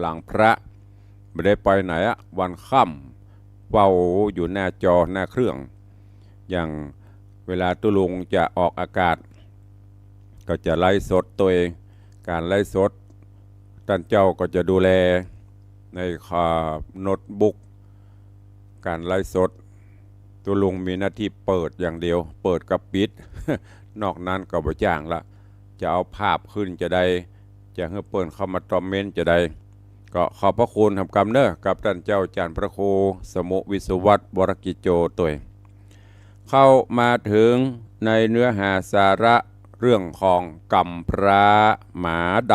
หลังพระไม่ได้ไปไหนอะวันค่ำเฝ้าอยู่หน้าจอหน้าเครื่องอย่างเวลาตุลุงจะออกอากาศก็จะไลฟ์สดตัวเองการไลฟ์สดท่านเจ้าก็จะดูแลในโน้ตบุ๊กการไลฟ์สดตุลุงมีหน้าที่เปิดอย่างเดียวเปิดกับปิด นอกนั้นก็บ่จ้างละจะเอาภาพขึ้นจะได้จะให้เปิดเข้ามาคอมเมนต์จะได้ก็ขอบพระคุณทำกรรมเนอะกับท่านเจ้าจารย์พระครูสมุวิสุวัตรวรกิจโจตัวเข้ามาถึงในเนื้อหาสาระเรื่องของกำพร้าหมาด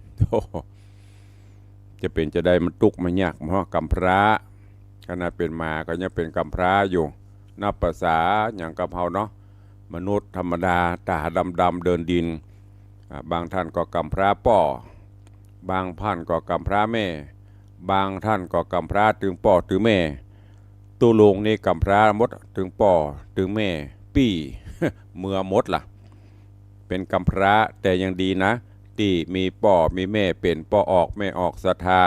ำจะเป็นจะได้มันตุกมันยากเพราะกำพร้าขณะเป็นหมาก็ยังเป็นกำพร้าอยู่นับภาษาอย่างกับเฮาเนาะมนุษย์ธรรมดาตาดำเดินดินบางท่านก็กำพร้าป่อบางท่านก็กำพร้าแม่บางท่านก็กำพร้าถึงป่อถึงแม่ตู้ลงนี่กำพร้ามดถึงป่อถึงแม่ปี้ เมื่อมดล่ะเป็นกำพร้าแต่ยังดีนะที่มีป่อมีแม่เป็นป่อออกแม่ออกศรัทธา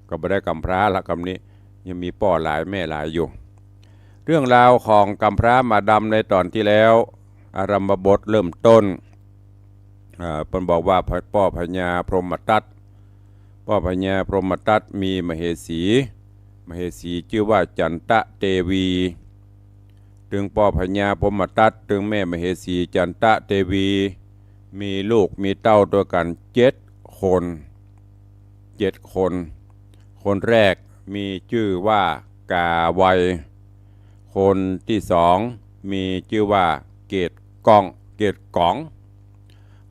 ก็ไม่ได้กำพร้าละคำนี้ยังมีป่อหลายแม่หลายอยู่เรื่องราวของกำพร้ามาดำในตอนที่แล้วอารัมภบทเริ่มต้นเพิ่นบอกว่าป่อพญาพรหมทัตป่อพญาพรหมทัตมีมเหสีชื่อว่าจันตะเทวีถึงป่อพญาพรหมทัตถึงแม่มเหสีจันตะเทวีมีลูกมีเต้าตัวกัน7 คนคนแรกมีชื่อว่ากาไวคนที่สองมีชื่อว่าเกตกอง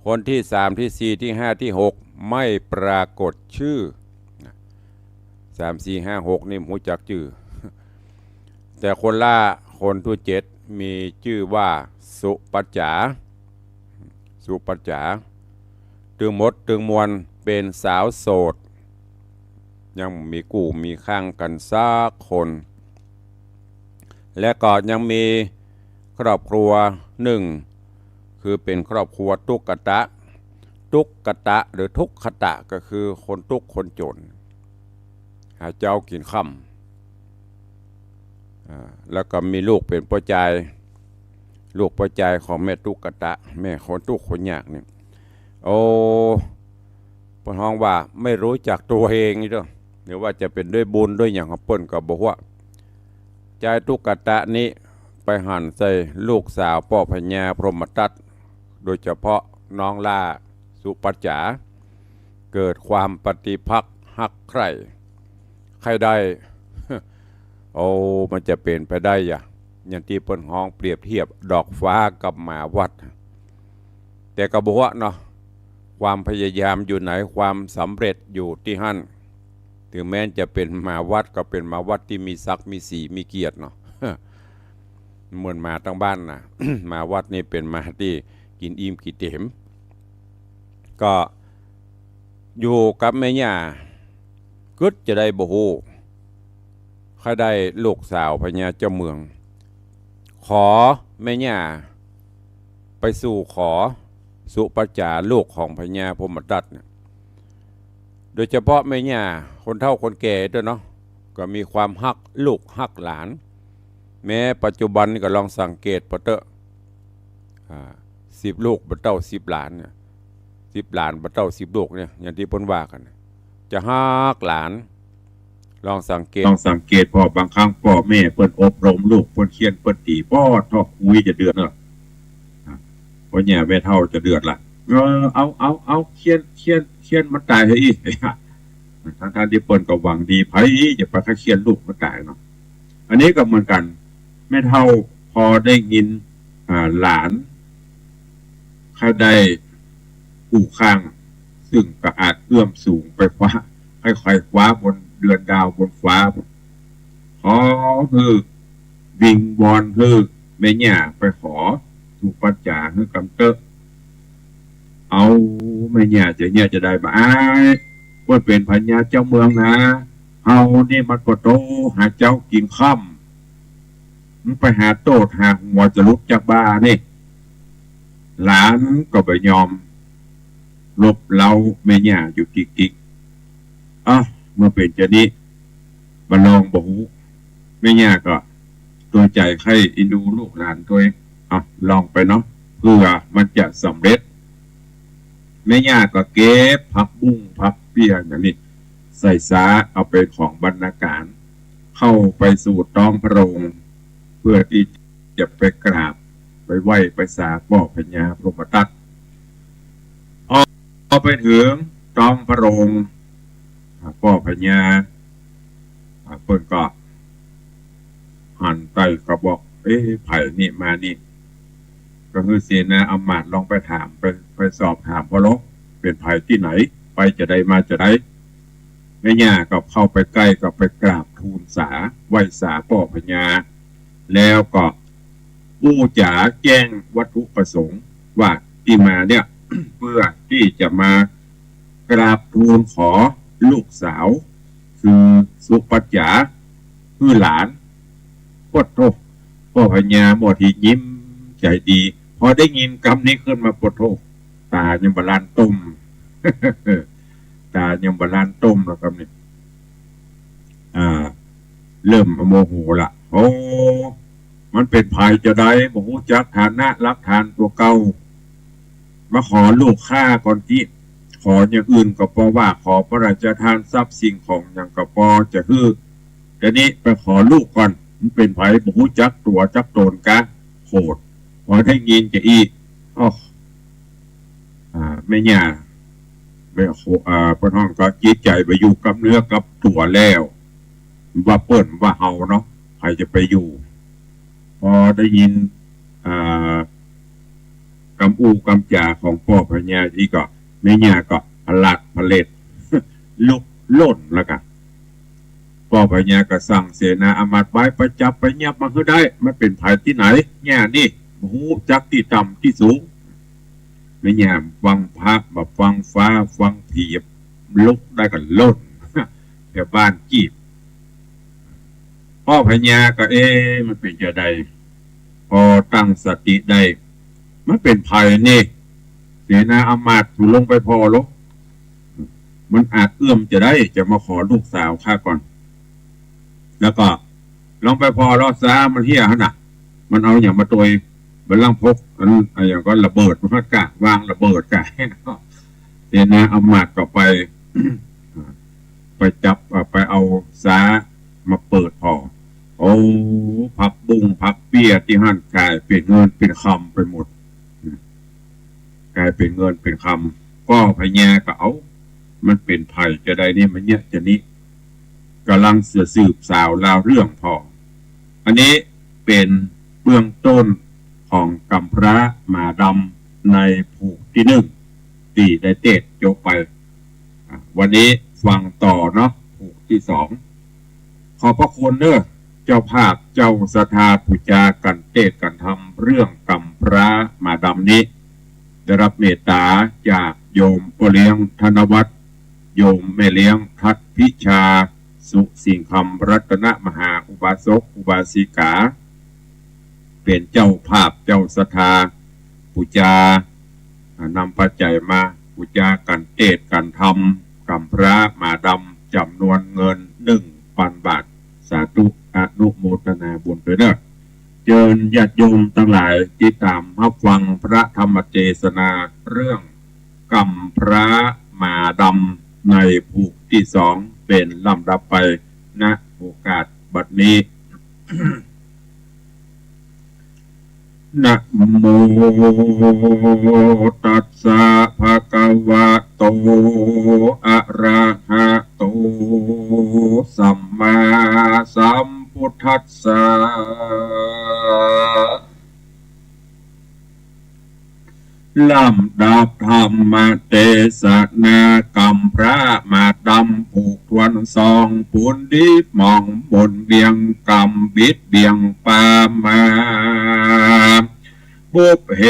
คนที่สามที่สี่ที่ห้าที่หกไม่ปรากฏชื่อ3 4 5 6นี่หูจักชื่อแต่คนที่7มีชื่อว่าสุปัจจาถึงหมดถึงมวลเป็นสาวโสดยังมีกู่มีข้างกันสักคนและก็ยังมีครอบครัวหนึ่งคือเป็นครอบครัวทุกขตะหรือทุกขตะก็คือคนทุกข์คนจนหาเจ้ากินค่ำแล้วก็มีลูกเป็นพ่อใจของแม่ทุกขตะแม่คนทุกข์คนยากเนี่ยโอ้ปนห้องว่าไม่รู้จักตัวเองนี่เด้อหรือว่าจะเป็นด้วยบุญด้วยอย่างของเปิ้นก็บอกว่าใจทุกขตะนี้ไปหั่นใส่ลูกสาวป่อพญาพรหมทัตโดยเฉพาะน้องล่าสุปัจจาเกิดความปฏิภักษ์ฮักใครได้ โอ้มันจะเป็นไปได้อย่างที่เปิ้นห้องเปรียบเทียบดอกฟ้ากับหมาวัดแต่กระบอกเนาะความพยายามอยู่ไหนความสำเร็จอยู่ที่หั่นถึงแม้จะเป็นหมาวัดก็เป็นหมาวัดที่มีศักดิ์มีสีมีเกียรติเนาะ เหมือนหมาตั้งบ้านนะ หมาวัดนี่เป็นหมาที่กินอิ่มกินเต็มก็อยู่กับแม่ย่าก็จะได้บ่ฮู้เขาได้ลูกสาวพญาเจ้าเมืองขอแม่ย่าไปสู่ขอสุปัจจาลูกของพญาพรหมทัตเนี่ยโดยเฉพาะแม่ย่าคนเฒ่าคนแก่ด้วยเนาะก็มีความฮักลูกฮักหลานแม้ปัจจุบันก็ลองสังเกตปะเตอะ10 ลูกบัดเต้า10 หลานเนี่ย10 หลานบัดเต้า10 ลูกเนี่ยอย่างที่เพิ่นว่ากันจะฮักหลานลองสังเกตพอบางครั้งพ่อแม่เปิ้นอบรมลูกเปิ้นเขียนเปิ้นตีพ่อทอกคุยจะเดือดเนาะพอแย่แม่เฒ่าจะเดือดล่ะเอาเขียนมันตายเฮ้ยทางที่เปิ้นก็หวังดีไผจะไปเขียนลูกมันตายเนาะอันนี้ก็เหมือนกันแม่เฒ่าพอได้ยินหลานเขาได้คู่ข้างซึ่งก็อาจเอื้อมสูงไปฟ้าค่อยๆคว้าบนเดือนดาวบนฟ้าขอคือวิงบอลคือแม่ย่าไปขอสุปัจจาคือกำเตอะเอาแม่ย่าจะได้บ่ว่าเป็นพญาเจ้าเมืองนะเอานี่มันก็โตหาเจ้ากินค่ำมันไปหาโตดหาหัวจะลุกจากบ้านนี่หลานก็ไปยอมลบเล้าแม่ย่าอยู่กิก เมื่อเป็นจะนี้มาลองบอกไม่ยากก็ตัวใจใครอินดูลูกหลานตัวเองลองไปเนาะเพื่อมันจะสำเร็จไม่ยากก็เก็บผักบุ้งผักเปียกอย่างนี้ใส่สาเอาไปของบรรณาการเข้าไปสู่ท้องพระโรงเพื่อที่จะไปกราบไปไหว้ไปสาป่อพญาพรหมทัตเอาไปถึงท้องพระโรงป่อพญาเปิดก็หันไตก็บอกไผ่นี่มานี่ก็คือเสนาอำมาตย์ลองไปถามไปสอบถามพระลกเป็นไผ่ที่ไหนไปจะได้มาจะได้ไม่ยากก็เข้าไปใกล้ก็ไปกราบทูลสาไหว้สาป่อพญาแล้วก็ผู้จ๋าแจ้งวัตถุประสงค์ว่าที่มาเนี่ย เพื่อที่จะมากราบทูลขอลูกสาวคือสุปัจจาคือหลานปวดโทป่อพญาหมดที่ยิ้มใจดีพอได้ยินคำนี้ขึ้นมาปวดโทตายังบาลานต้ม ตายังบาลานต้มแล้วครับนี่เริ่มโมโหละโอ้มันเป็นภัยจะได้บอกว่าจักฐานะรักฐานตัวเก่ามาขอลูกข้าก่อนที่ขออย่างอื่นก็พอว่าขอพระราชทานทรัพย์สิ่งของอย่างก็พอจะคือแต่นี้ไปขอลูกก่อนมันเป็นภัยบอกว่าจักตัวจักโตนกะโหดพอได้ยินจะอีไม่ยากไม่พระน้องก็จิตใจไปอยู่กับเนื้อกับตัวแล้วว่าเปิ่นว่าเฮาเนาะใครจะไปอยู่พอได้ยินคำอู้คำจาของพ่อพญาที่ก็ไม่ยากก็พลัดพเลดลุกล่นแล้วกันพ่อพญาก็สั่งเสนาอมาตย์ไว้ไปจับไปยับมาคือได้มันเป็นภัยที่ไหนเนี่ยนี่หูจักที่ต่ำที่สูงไม่ยากฟังพระแบบฟังฟ้าฟังผีลุกได้กันล่นแถวบ้านจีบพ่อพญาก็มันเป็นจะได้พอตั้งสติได้มันเป็นภัยนี่เสนาอมาตย์ถูลงไปพอลกมันอาจเอื้อมจะได้จะมาขอลูกสาวข้าก่อนแล้วก็ลองไปพอรอดซามันเฮี้ยฮะน่ะมันเอาอย่างมาตัวมันล่างพกอันอย่างก็ระเบิดมันกะวางระเบิดกะเสนาอมาตย์ก็ไป ไปจับไปเอาซามาเปิดพอโอ้ผักบุ้งผักเปี้ยที่หั่นกลายเป็นเงินเป็นคำไปหมดกลายเป็นเงินเป็นคำก็พญาก็เอามันเป็นไผ่จะได้นี่มันเนี่ยจะนี้กำลังสืบสาวราวเรื่องพออันนี้เป็นเบื้องต้นของกำพร้ามาดำในผูกที่1ตีได้เตะจบไปวันนี้ฟังต่อเนาะผูกที่2ขอบพระคุณเนอะเจ้าภาพเจ้าสถาปุจากันเตะกันทำเรื่องกำพร้ามาดำนี้ได้รับเมตตาจากโยมพ่อเลี้ยงธนวัฒน์โยมแม่เลี้ยงทัตพิชาสุสิงคำรัตนมหาอุบาสกอุบาสิกาเป็นเจ้าภาพเจ้าสถาปุจานำปัจจัยมาปุจากันเตะกันทำกำพร้ามาดำจำนวนเงิน1,000 บาทสาธุอนุโมทนาบุญด้วยเนอะเชิญญาติโยมทั้งหลายติดตามรับฟังพระธรรมเทศนาเรื่องกำพร้ามาดำในผูกที่2เป็นลำดับไปณโอกาสบัดนี้ นะโมตัสสะภะคะวะโตอะระหะโตสัมมาสัมพุทธัสสะลำดับธรรมเทศนากำพระมาดำผูกทวน2ปุนดิมองบนเบียงกำบิดเบียงปามาบุพเพ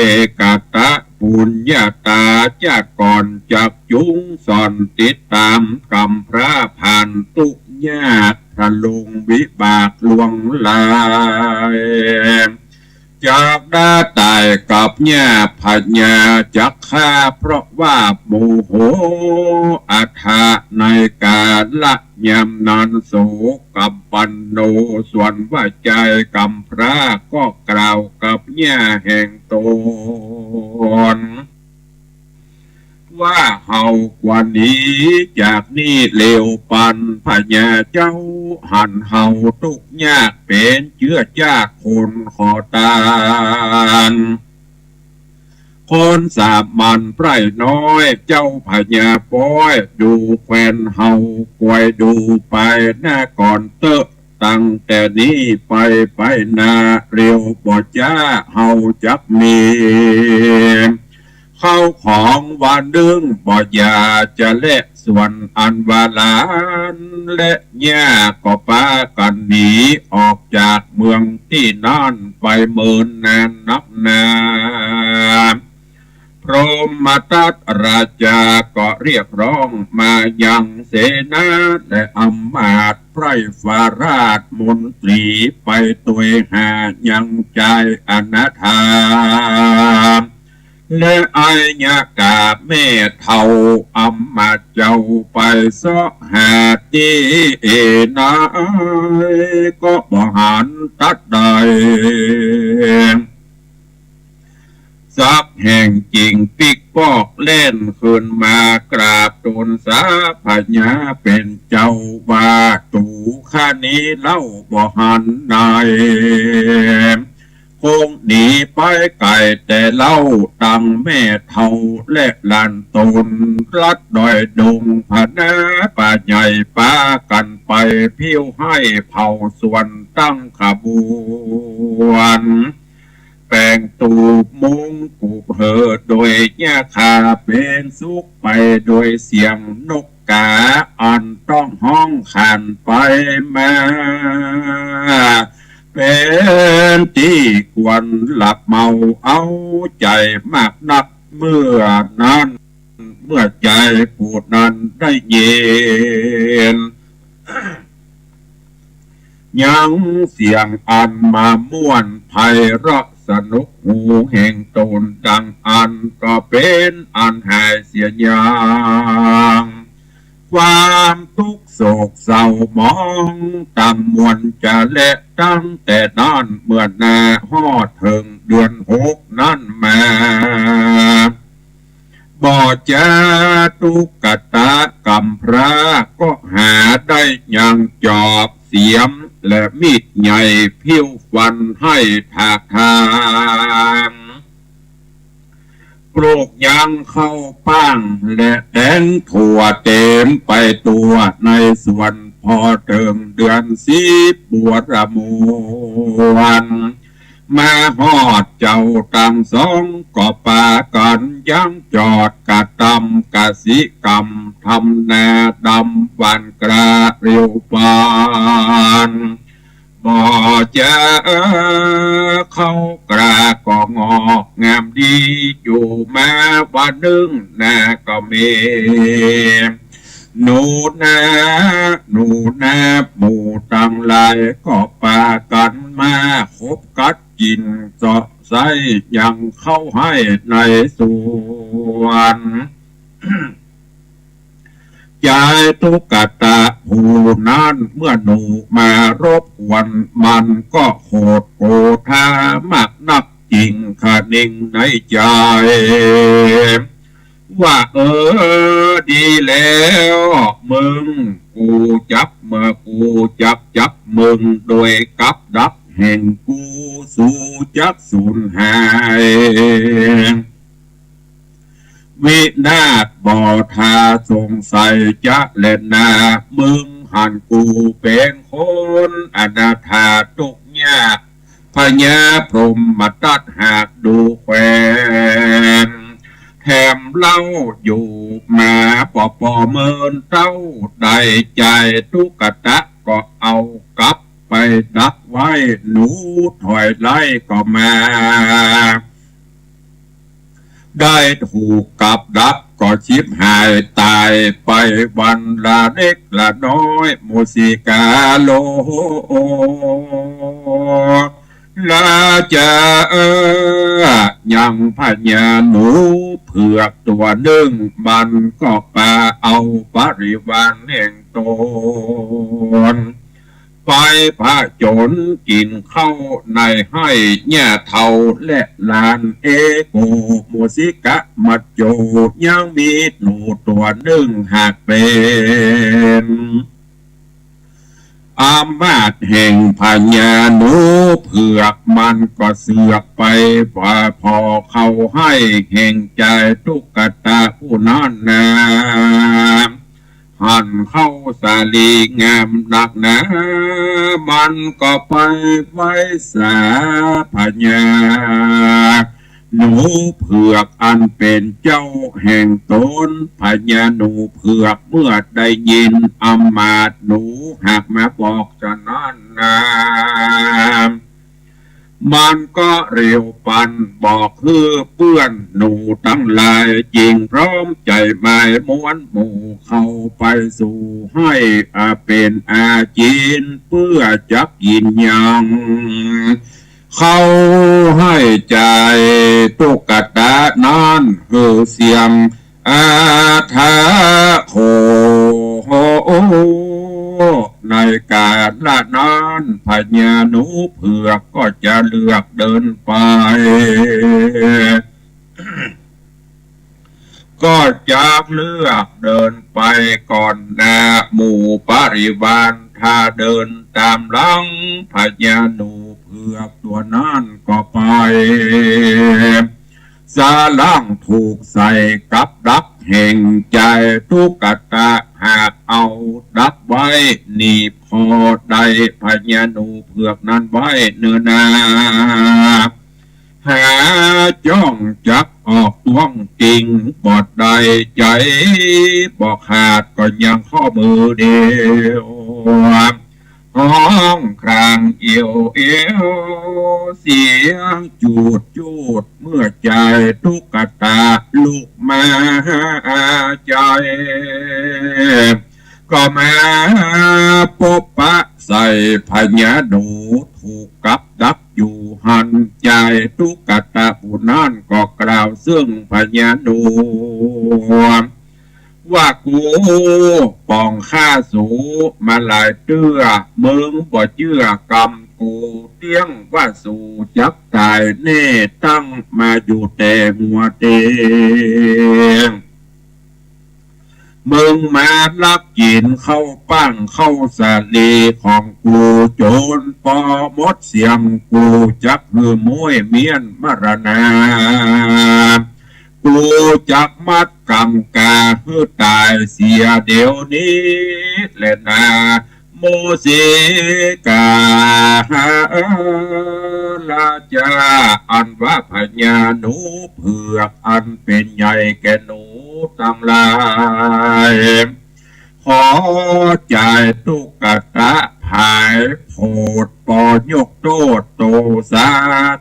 กตะปุญญาตาจากก่อนจากจุงสอนติดตามกำพระผ่านตุญาตทะลุงวิบากลวงลาย จากได้ตายกับเนี่ยพญาจักฆ่าเพราะว่าโมโหอาถาในการละยำนันโสกับปันโนส่วนว่าใจกำพระก็กล่าวกับเนี่ยแห่งตนว่าเฮากว่านี้จากนี้เลวปันพญาเจ้าหันเฮาทุกยากเป็นเชื้อจากคนขอตานคนสาบมันไพร่น้อยเจ้าพญาป้อยดูแควนเฮากวยดูไปหน้าก่อนเตอะตั้งแต่นี้ไปนาเร็วบ่จ้าเฮาจักมีเข้าของวันดึงบ่อยาจะเละส่วนอันวาลานและแย่ก็ปากันหนีออกจากเมืองที่นั่นไปเมินนานนับนานพรหมทัตราจาก็เรียกร้องมายังเสนาและอำมาตย์ไพร่ฟ้าราชมนตรีไปตัวหายังใจอนาถาและไอ้ยากาแม่เท่าอำมาเจ้าไปสะหาตีนายก็บ่หันตัดได้ซับแห่งจริงปิกปอกเล่นขึ้นมากราบทูลสาพญาเป็นเจ้าว่าตูข้านี้เล่าบ่หันนายคงหนีไปไก่แต่เล่าตังแม่เท่าและลานตนรัดดอยดงพนาป่าใหญ่ป้ากันไปเพี้ยวให้เผาส่วนตั้งขบวนแปลงตูบมุงกูเพิดโดยแย่ขาเป็นสุขไปโดยเสียงนกกาอ่อนต้องห้องขันไปมาเป็นที่ควรหลับเมาเอาใจมากนักเมื่อนั้นเมื่อใจผู้นั้นได้เย็นยังเสียงอันมาม่วนไพเราะสนุกหูแห่งตนดังอันก็เป็นอันหายเสียอย่างความทุกข์โศกเศร้ามองตั้งมวลจะเละตั้งแต่นั้นเมื่อนาฮอดถึงเดือน6นั่นมาบ่จะตุกตะกำพระก็หาได้ยังจอบเสียมและมีดใหญ่พิ้วฟันให้ถากทางปลูกยางเข้าป้างและแตงถั่วเต็มไปตัวในสวนพอเติงเดือน10บวชมวนมาฮอดเจ้าตังสองก็ปากันยังจอดกะตำกะสิกรรมทำนาดำวันกระเรียวปานบ่จะเข้ากระก็งอกงามดีอยู่มาวันหนึ่งนาก็มีหนูนาหมู่ตั้งหลายก็ปากันมาคบกัดกินเสาะใส่ยังเข้าให้ในสวนใจทุกกตะผู้นั้นเมื่อหนูมารบกวนมันก็โคตรโกธามากนักจริงขานิ่งในใจว่าดีแล้วมึงกูจับมึงโดยกับดักแห่งกูสู่จักสูญหายวินาศบ่ทาสงสัยจะเล่นนามึงหันกูเป็นคนอนาถาทุกยากพญาพรหมทัตหากดูแควนแถมเล่าอยู่มาปอเมินเต้าได้ใจทุกตะก็เอากลับไปดักไว้หนูถอยไล่ก็มาได้ถูกกับดักก็ชิบหายตายไปวันละเล็กละน้อยมุสิกาโล ลาจะยังพญาหนูเผือกตัวหนึ่งมันก็ปาเอาปริวารแห่งตนไปพระจนกินเข้าในให้แย่เท่าและลานเอโกมูสิกะมัจโจยังมีหนูตัวหนึ่งหากเป็นอามาตแห่งพญาหนูเผือกมันก็เสือกไปว่าพอเขาให้แห่งใจทุกตาผู้นั้นนาหันเข้าสาลีงามหนักหนามันก็ไปไว้สาพญาหนูเผือกอันเป็นเจ้าแห่งตนพญาหนูเผือกเมื่อได้ยินอำมาตย์หนูหากมาบอกจะนั่นนามันก็เร็วปันบอกคือเพื่อนหนูทั้งหลายจริงพร้อมใจหมายม้วนหมู่เข้าไปสู่ให้เป็นอาจีนเพื่อจับยินยังเขาให้ใจตุกตะนั้นคือเสียงอาทาโคในการละนั้นพญาหนูเผือกก็จะเลือกเดินไป ก็จะเลือกเดินไปก่อนหน้าหมู่ปริวารถ้าเดินตามหลังพญาหนูเผือกตัวนั้นก็ไปสาล่างถูกใส่กับดักแห่งใจทุกตะหากเอาดักไว้นี่พอได้พญาหนูเผือกนั้นไว้เนื้อนาหาจ้องจับออกตวงจริงบอดใดใจบอกขาดก็ยังข้อมือเดียวห้องครางเอียวเอียวเสียงจูดจูดเมื่อใจทุกตาลูกมาใจก็มาปบปะใส่พญาหนูถูกกับดักอยู่หันใจทุกตาผู้นั้นก็กล่าวซึ่งพญาหนูว่ากูปองข้าสูมาหลายเตื้อมึงบ่เชื่อกรรมกูเตี้ยงว่าสู่จักตายแน่ตั้งมาอยู่แต่หัวเตงมึงมาลักกินเข้าปั้งเข้าสาลีของกูโจรปอมดเสียงกูจักหือมวยเมียนมรณากูจักมัดกำกาเพื่อตายเสียเดี๋ยวนี้แหละนาโมสิกาลาจาอันว่าพญาหนูเผือกอันเป็นใหญ่แก่หนูทั้งหลายขอใจตุกตะภายโพดปอยกโทษโตสา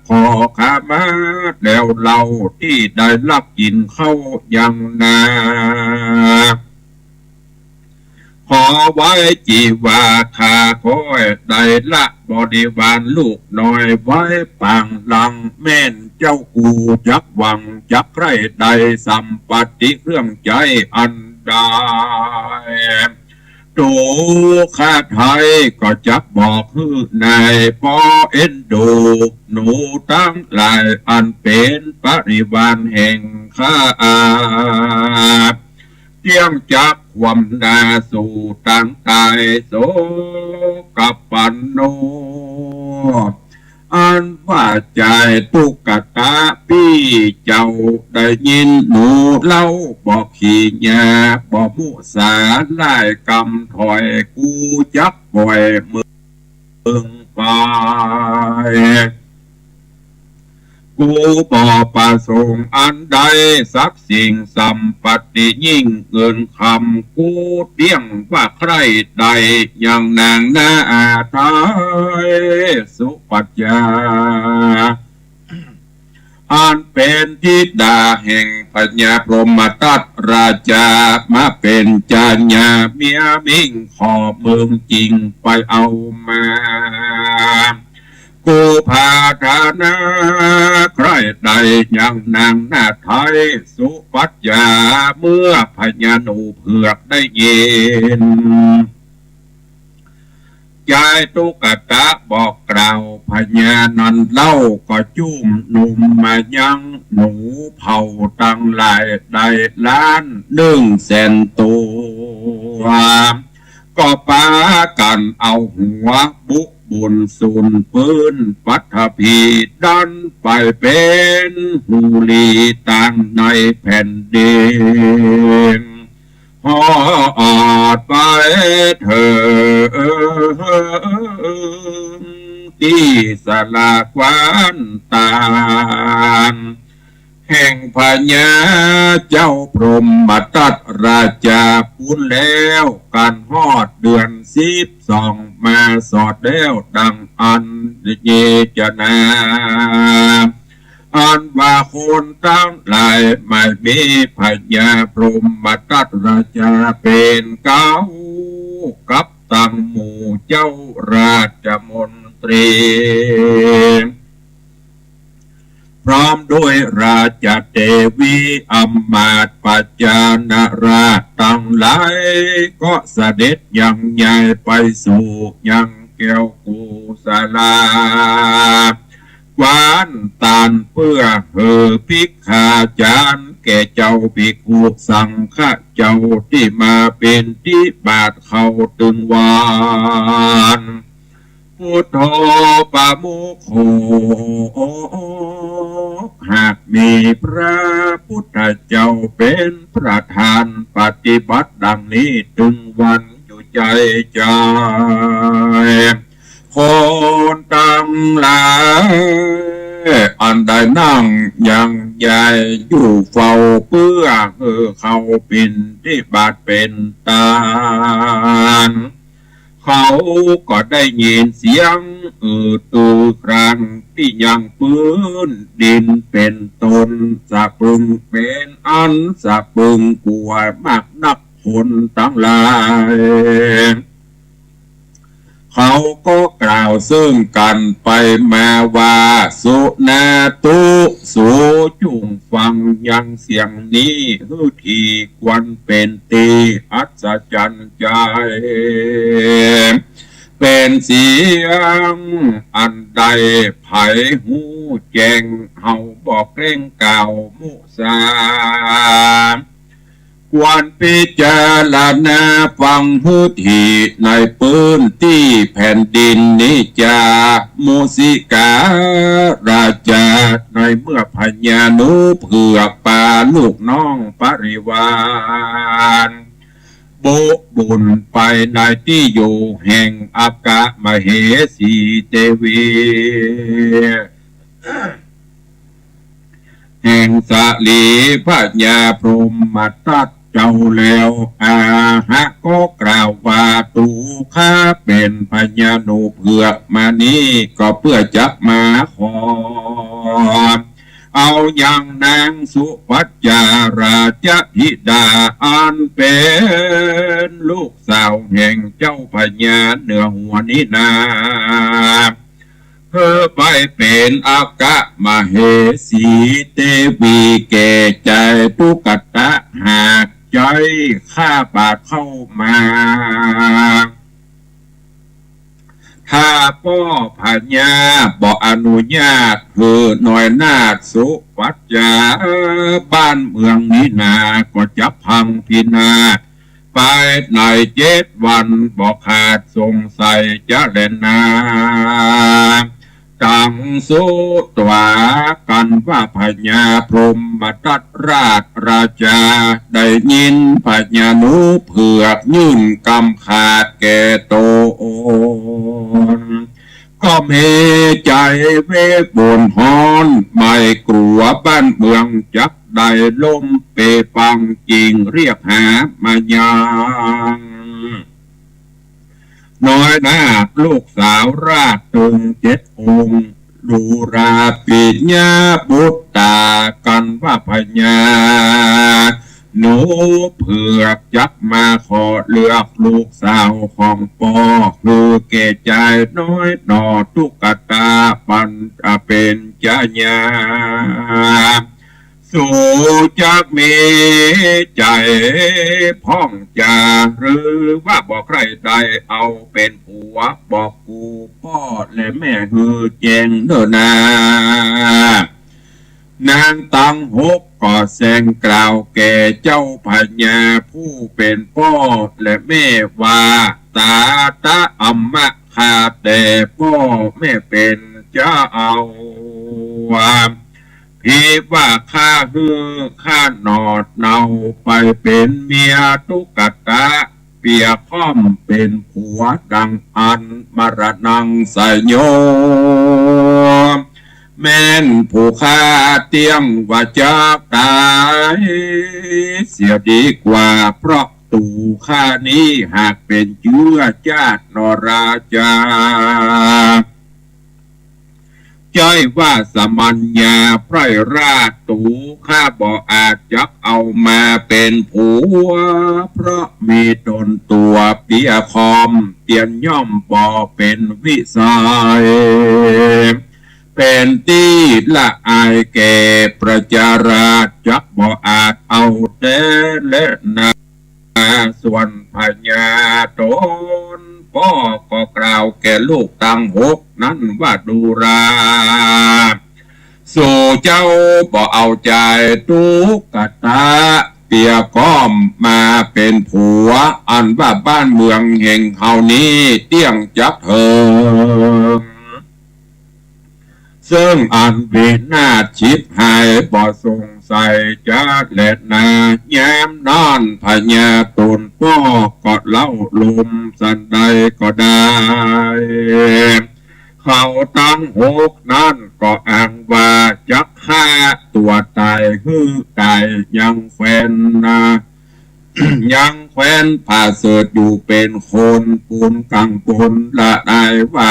ขอขามาแล้วเราที่ได้ลักกินเข้ายังนาขอไว้จีวาคาคอยได้ละบริวารลูกน้อยไว้ปังหลังแม่นเจ้ากูจักวังจักไรใดสัมปติเครื่องใจอันใดโตข้าไทยก็จักบอกคือนายปอเอ็นดูหนูตั้งหลายอันเป็นปริวารแห่งข้าเที่ยงจักความนาสู่ตั้งตายโสกับปันโนอันว่าใจตุกตาพี่เจ้าได้ยินหนูเล่าบอกขี้ยาบอกมุสาไล่กำถอยกูจักปล่อยมึงไปกูบ่ประสงค์อันใดสักสิ่งสัมปติยิ่งเกินคำกูเตี้ยงว่าใครใดอย่างนางนาทายสุปัญญาอันเป็นธิดาแห่งปัญญาพรหมทัตราชามาเป็นจาญาเมียมิ่งขอเมืองจริงไปเอามา กูพาธานาใครใดยังนางหน้าไทยสุปัจจาเมื่อพญานูเผือกได้ยินยายตุกตะบอกกล่าวพญานันเล่าก็จุ่มหนุ่มมายังหนูเผาตั้งหลายได้ล้าน100,000 ตัวก็ปากันเอาหัวบุบุญสุนปืนปัทภีดันไปเป็นหูลีต่างในแผ่นดินหอดไปเธอที่สลากวันตาลแห่งพญาเจ้าพรหมทัตราชาพูนแล้วการฮอดเดือน12มาสอดแล้วดังอันเยจนาอันว่าคนตั้งหลายไม่มีพญาพรหมทัตราชาเป็นเก้ากับตั้งหมู่เจ้าราชมนตรีพร้อมด้วยราชเทวีอำมาตย์ปัจจานาราชตั้งหลายก็เสด็จยังใหญ่ไปสู่ยังแก้วกุศลาวานตานเพื่อภิกขาจารย์แก่เจ้าภิกขุสังฆเจ้าที่มาเป็นที่บาทเขาตึงวานพุทโธปะโมโคหากมีพระพุทธเจ้าเป็นประธานปฏิบัติดังนี้ถึงวันอยู่ใจใจคนตั้งหลายอันใดนั่งยังใหญ่อยู่เฝ้าเพื่อเขาปินที่บาทเป็นตาลเขาก็ได้ยินเสียงครางที่ยังปืนดินเป็นตนสะพึงเป็นอันสะพึงกลัวมากนักคนทั้งหลายเขาก็กล่าวซึ่งกันไปมาว่าสุนาตุสุจุงฟังยังเสียงนี้ฮือทีควรเป็นตีอัศจรรย์ใจเป็นเสียงอันใดไผหูแจ้งเฮาบอกเร่งกล่าวมุสาควรพิจารณาฟังหูทีในปืนที่แผ่นดินนิจามุสิการาชาในเมื่อพญานุเผือกป่าลูกน้องปริวารโบบุญไปในที่อยู่แห่งอากามเหสีเทวีแห่งสาลีพระยาพรหมทัตเจ้าแล้วหะก็กล่าวว่าตูข้าเป็นพญานุเผือกมานี้ก็เพื่อจะมาขอเอาอย่างนางสุปัจจาราชธิดาอันเป็นลูกสาวแห่งเจ้าพญาเหนือหัวนี้นาเพื่อไปเป็นอากะมเหสีเทวีแก่ใจตุกตะหากใจข้าบาทเข้ามาถ้าพ่อพญาบอกอนุญาตหน่อยนาฏสุปัจจาบ้านเมืองนี้นาก็จะพังพินาศไปใน7 วันบอกขาดสงสัยจะเล่นนาตั้งสุตวากันว่าพญาพรหมทัตราชาได้ยินพญานุเผือกยื่นกำขาดแก่โตก็มีใจเวบนฮอนไม่กลัวบ้านเมืองจักได้ล้มเปปังจริงเรียกหามายังน้อยนาคลูกสาวราชตึง7 องค์ดูราปิญญาบุตตากันว่าพญา หนูเผือกจักมาขอเลือกลูกสาวของปอคือเกใจน้อยหนอตุกตาปันเป็นจญาสู่จักมีใจพ่องจาหรือว่าบอกใครใดเอาเป็นผัวบอกกูพ่อและแม่ฮือแจงเด้อนานางตังหกก็แสงกล่าวแก่เจ้าพญาผู้เป็นพ่อและแม่ว่าตาตาอัมมะข้าแต่พ่อแม่เป็นเจ้าเอาพี่ว่าข้าฮือข้าหนอดเนาไปเป็นเมียตุกตะเปียค่อมเป็นผัวดังอันมรณังสยโยแม่นผู้ข้าเตียงว่าจะตายเสียดีกว่าเพราะตู่ข้านี้หากเป็นเชื้อชาตินราชาจ้อยว่าสมัญญาไพร่ราชตูข้าบ่อาจจักเอามาเป็นผัวเพราะมีตนตัวเปียคอมเตียนย่อมบ่เป็นวิสัยเป็นที่ละอายแก่ประจาราชจักบ่อาจเอาแต่และนาส่วนพญาตนพ่อก็กล่าวแก่ลูกตังหกนั้นว่าดูราสู่เจ้าบ่เอาใจตุกตาเปียก้อมมาเป็นผัวอันว่าบ้านเมืองแห่งเฮานี้เตี้ยงจักเถิงซึ่งอันวินาศชิบหายบ่สงสัยจะเล็ดนาแย้มนอนพญาตนพ่อก็เล่าลมสันใดก็ได้เขาตั้งหกนั้นก็อ้างว่าจักฆ่าตัวตายคือกายยังแฟนนะยังแควนผ่าเสดอยู่เป็นคนปูนกังปูนละได้ว่า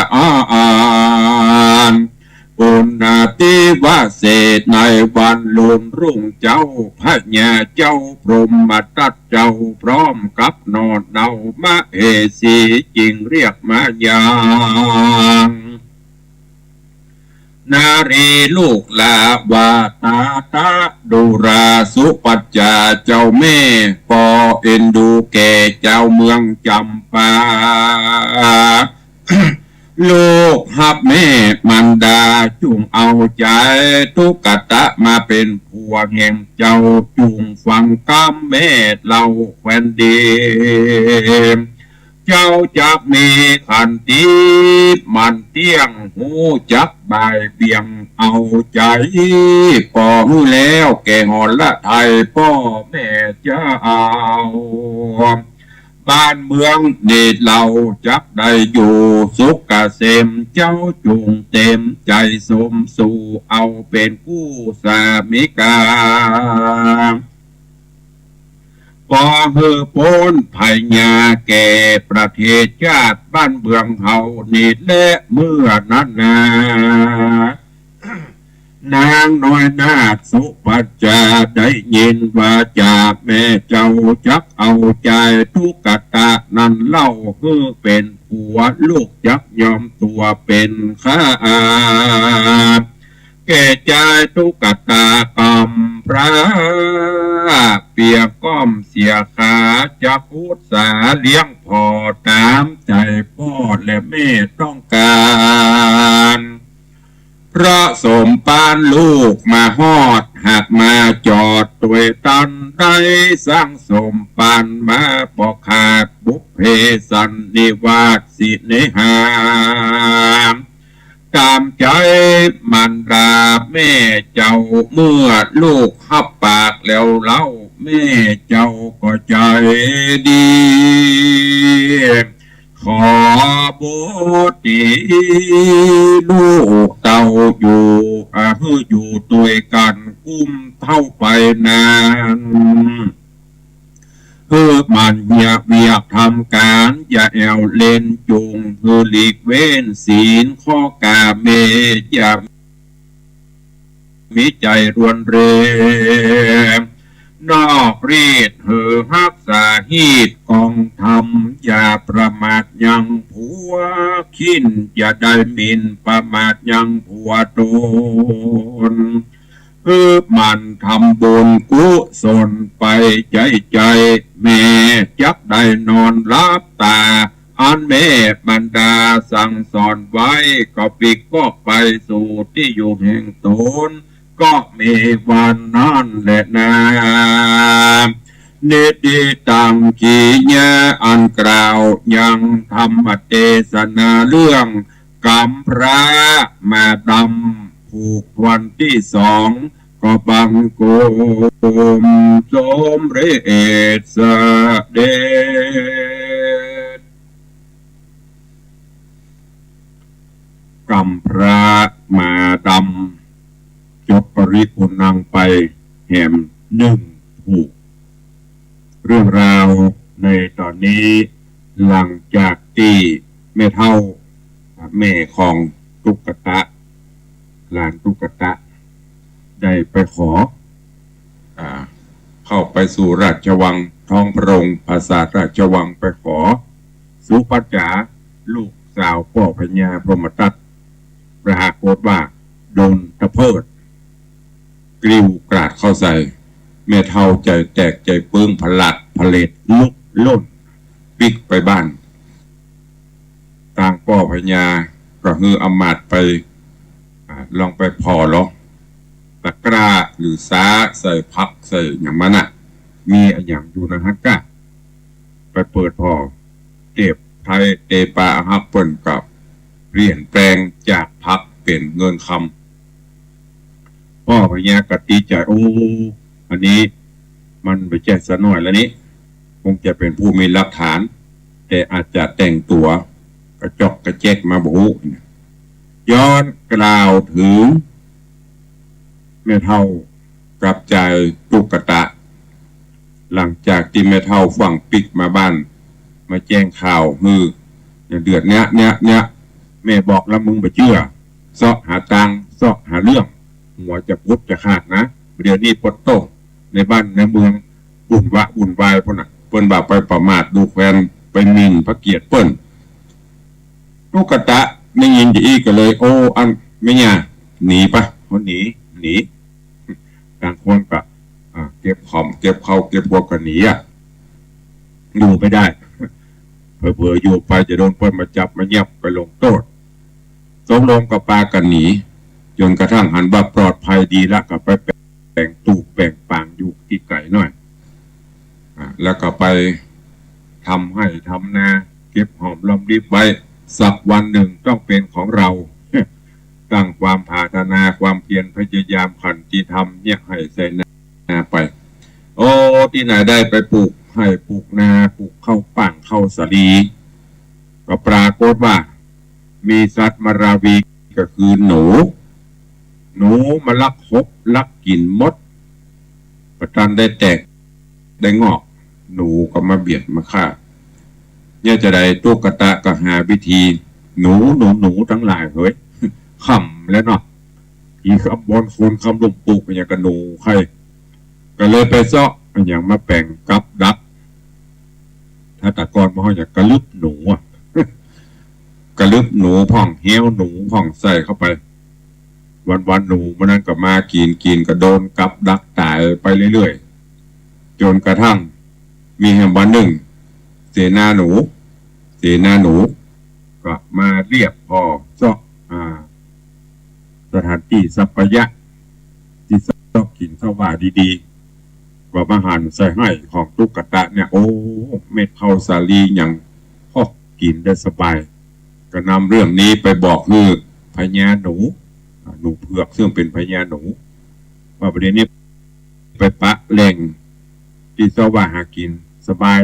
ปุณณาติวาเศษในวันลุนรุ่งเจ้าพระญาเจ้าพรหมตัดเจ้าพร้อมกับนอดเนามาเอสีจิงเรียกมาอย่างนารีลูกลาวาตาตาดูราสุปัจจาเจ้าแม่ปอเอ็นดูแก่เจ้าเมืองจำปาลูกฮับแม่มันดาจุงเอาใจตุกตะมาเป็นผัวแห่งเจ้าจุงฟังกำแม่เราแควนดีเจ้าจักมีขันตีมันเตี้ยงหูจักบายเบี่ยงเอาใจป่อหูแล้วแก่หอนละไทยพ่อแม่จะเอาบ้านเมืองเนตเราจักได้อยู่สุขเกษมเจ้าจุงเต็มใจสมสู่เอาเป็นผู้สามิกาพอเฮือโปนพญาแก่ประเทศชาติบ้านเมืองเฮานิดและเมื่อนั้นนานางน้อยนาคสุปัจจาได้ยินว่าจากแม่เจ้าจักเอาใจทุกตะนั้นเล่าคือเป็นผัวลูกจักยอมตัวเป็นข้าแก่ใจทุกตากรรมพระเปียก้อมเสียขาจะพูดสาเลี้ยงพอตามใจพ่อและแม่ต้องการพระสมปานลูกมาฮอดหากมาจอดตัวตันได้สร้างสมปานมาปอกขาดบุพเพสันนิวาสสิเนหาตามใจมันราแม่เจ้าเมื่อลูกหับปากแล้วเล่าแม่เจ้าก็ใจดีขอบุตรีลูกเต่าอยู่อยู่ด้วยกันกุ้มเท่าไปนานมันอยากเวียกทำการอย่าแอวเล่นจุงหลีกเว้นศีลข้อกาเมอย่ามีใจรวนเร นอกรีดเหอฮักษาฮีดกองทำอย่าประมาทยังผัวขินอย่าได้หมินประมาทยังผัวตนมันทำบุญกุศลไปใจแม่จักได้นอนรับตาอันแม่บรรดาสั่งสอนไว้ก็ปิกก็ไปสู่ที่อยู่แห่งตนก็มีวันนั้นแหละนะเนติตังขีญะอันกล่าวยังธรรมเทศนาเรื่องกำพระมาดำผูกวันที่สองก็บังโกมสมเรศเดชกำพระมาดำจบปริปุณังไปแหมหนึ่งผูกเรื่องราวในตอนนี้หลังจากที่แม่เฒ่าแม่ของตุ๊กตาหลานตุ๊กตาได้ไปขอเข้าไปสู่ราชวังท้องพระโรงปราสาทราชวังไปขอสุปัจจาลูกสาวพ่อพญาพรหมทัตปรากฏว่าโดนตะเพิดกริ้วกราดเข้าใส่แม่เฒ่าใจแตกใจปึ้งผลัดผเลดลุกล่นปิกไปบ้านต่างพ่อพญาก็ฮืออำมาตย์ไปลองไปพอหรอตะกร้าหรือซ้าใส่พักใส่อย่างมันอ่ะมีอย่างอยู่นะฮะก้าไปเปิดพอเก็บไทยเตปาฮับเปิลกับเปลี่ยนแปลงจากพักเป็นเงินคำพ่อพญากติใจโอ้อันนี้มันไปแจ้สะหน่อยแล้วนี้คงจะเป็นผู้มีหลักฐานแต่อาจจะแต่งตัวกระจอกกระแจกมาบุย้อนกล่าวถึงแม่เฒ่ากับใจตุ๊กตาหลังจากที่แม่เฒ่าฝั่งปิดมาบ้านมาแจ้งข่าวเดือดเนี้ยแม่บอกแล้วมึงไปเชื่อซอกหาตังซอกหาเรื่องหัวจะพุดจะขาดนะเดี๋ยวนี้ปดโต้ในบ้านในเมืองอุ่นวายพวกน่ะเปิ้นบ่าไปประมาทดูแฟนไปหมิ่นพระเกียรติเปิ้นตุ๊กตาไม่ยินดีก็เลยโอ้อันไม่เนี่ยหนีปะเขาหนีต่างคนก็เก็บของเก็บเขาเก็บพวกกันหนีอยู่ไม่ได้เผลออยู่ไปจะโดนเปิ้นมาจับมาเงียบไปลงโทษสมลงกับปากันหนีจนกระทั่งหันว่าปลอดภัยดีละก็ไปแบ่งตูกแบ่งปางอยู่ที่ไก่หน่อยแล้วก็ไปทำให้ทำนาเก็บหอมรอมริบไว้สักวันหนึ่งต้องเป็นของเราตั้งความปรารถนาความเพียรพยายามขันติธรรมเนี่ยให้ใส่นาไปโอ้ที่ไหนได้ไปปลูกให้ปลูกนาปลูกข้าวปั่งข้าวสาลีก็ปรากฏว่ามีสัตว์มาราวีก็คือหนูมาลักหกลักกินมดประจันได้แตกได้งอกหนูก็มาเบียดมาฆ่าเนี่ยจะได้ตุ๊กตาก็หาวิธีหนูทั้งหลายเฮ้ยขำแล้วเนาะอีคำบอลคนคำลมปลูกอย่างกระหนูใครก็เลยไปเซาะอย่างมาแป่งกับดักถ้าตะกอนมาอย่างกระลึบหนูกระลึบหนูพ่องเหี้ยวหนูพ่องใส่เข้าไปวันหนูมันนั้นก็มากินก็โดนกับดักตายไปเรื่อยๆจนกระทั่งมีแห่งวันหนึ่งเสนาหนูก็มาเรียกพอเซาะสถานที่สัพยะที่ชอบกินข้าวว่าดีๆว่ามาหันใส่ให้ของตุ๊กตาเนี่ยโอ้เม็ดข้าวสาลีอย่างพอกินได้สบายก็นำเรื่องนี้ไปบอกคือพญาหนูเผือกซึ่งเป็นพญาหนูว่าประเด็นนี้ไปปะแหล่งที่ชอบว่าหากินสบาย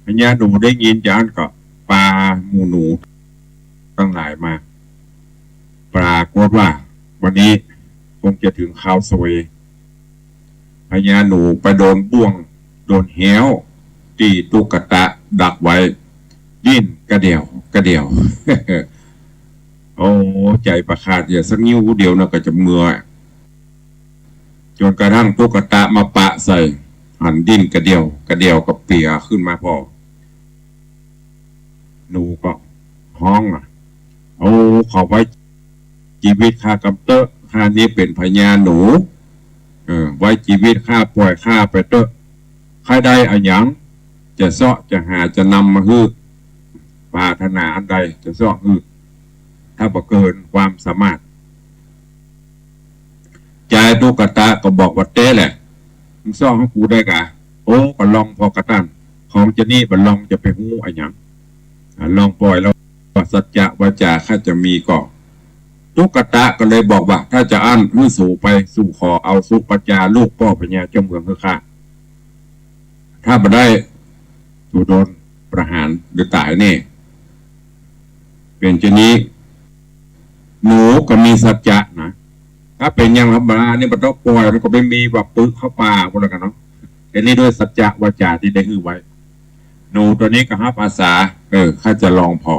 พญาหนูได้ยินจากนั้นก็ปลาหมูหนูตั้งหลายมาปรากฏว่าวันนี้คงจะถึงข่าวสวยพญาหนูไปโดนบ่วงโดนเหวตีตุ๊กตาดักไว้ดิ้นกระเดี่ยว โอ้ใจประคาดอย่าสักนิ้วเดียวนะก็จะเมื่อ จนกระทั่งตุ๊กตามาปะใส่หันดิ้นกระเดียวกับเปียขึ้นมาพอหนูก็ห้องเอาเขาไว้ชีวิตข้ากำเตอะข้านี้เป็นพญาหนูไว้ชีวิตข้าปล่อยข้าไปเตอะข้าได้อะหยังจะเสาะจะหาจะนำมาฮื้อปรารถนาอันใดจะเสาะฮื้อถ้าบ่เกินความสามารถใจตุ๊กตาก็บอกว่าเต้แหละมึงซ่อให้กูได้กะโอ้ก็ลองพอกระตันของจะนี่บัลลองจะไปหู้อะหยังลองปล่อยแล้วสัจจะวาจาข้าจะมีก็ตุ๊กตาก็เลยบอกว่าถ้าจะอั้นมือสู่ไปสู่ขอเอาสุปัจจาลูกพ่อพญาเจ้าเมืองคือข้าถ้าบ่ได้ถูกโดนประหารหรือตายแน่เป็นเช่นนี้หนูก็มีสัจจะนะถ้าเป็นอย่างธรรมดานี่มันต้องปล่อยมันก็ไม่มีแบบปึกเข้าป่าพวกนั้นกันเนาะแต่นี่ด้วยสัจจะวาจาที่ได้ฮื้อไว้หนูตัวนี้ก็ฮับอาสาข้าจะลองพอ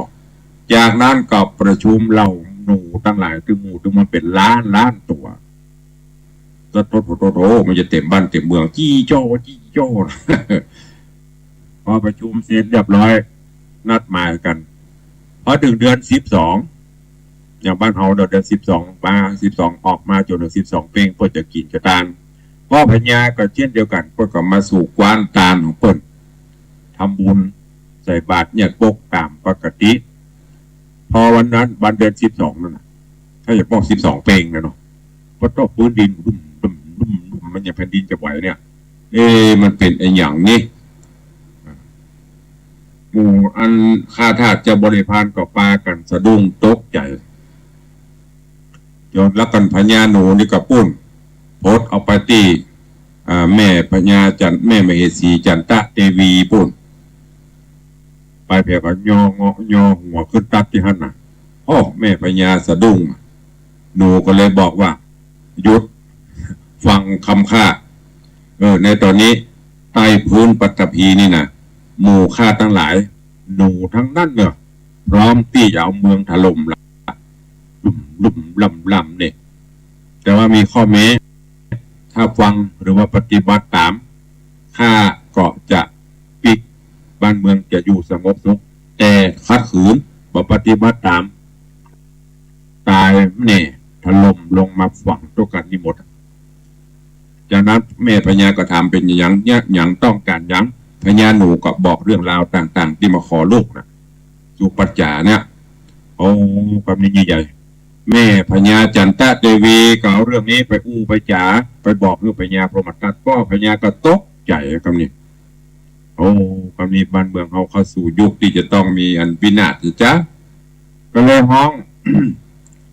จากนั้นก็ประชุมเหล่าหนูตั้งหลายถึงหมู่ถึงมันเป็นล้านตัวก็โตมันจะเต็มบ้านเต็มเมืองจี้โจ้พอประชุมเสร็จเรียบร้อยนัดหมายกันพอถึงเดือน12อย่างบ้านเฮาเดือน12มา12ออกมาจนถึง12เป้งเพื่อจะกินกระตานพ่อพญาก็เช่นเดียวกันเพื่อก็มาสู่กวานตาลของเปิ้นทำบุญใส่บาตรเนี่ยปกตามปกติพอวันนั้นวันเดือน12นั่นน่ะถ้าอยากบอก12เป้งนะเนาะเพราะต้องพื้นดินดุ่มมันอย่างแผ่นดินจะไหวเนี่ยมันเป็นไอ้อย่างนี้หมู่อันข้าทาสจะบริพารกับปลากันสะดุ้งตกใจยอดแล้วกันพญาหนูนี่กับปุ้นโพสเอาไปตีแม่พญาจันแม่มเหสีจันตะเทวีปุ้นไปเพียงยอหัวขึ้นตัดที่หันน่ะโอ้แม่พญาสะดุ้งหนูก็เลยบอกว่าหยุดฟังคำข้าในตอนนี้ใต้พื้นปัตตภีนี่นะหมู่ข้าทั้งหลายหนูทั้งนั้นเนอะพร้อมที่จะเอาเมืองถล่มละลุ่มลำเนี่ยแต่ว่ามีข้อแม้ถ้าฟังหรือว่าปฏิบัติตามข้าก็จะปิดบ้านเมืองจะอยู่สงบสุขแต่ขัดขืนบ่ปฏิบัติตามตายเนี่ยถล่มลงมาฝังตัวกันนี่หมดจากนั้นแม่พญาก็ถามเป็นอย่างต้องการยังพญาหนูก็บอกเรื่องราวต่างๆที่มาขอลูกนะสุปัจจาเนี่ยโอ้ความนี้ใหญ่แม่พญาจันตะเทวีก็เอาเรื่องนี้ไปไปจ๋าไปบอกเรื่องพญาพรหมทัตก็พญาก็ตกใจคำนี้โอ้คำนี้บ้านเมืองเขาเข้าสู่ยุคที่จะต้องมีอันวินาศจ้ะก็เลยห้อง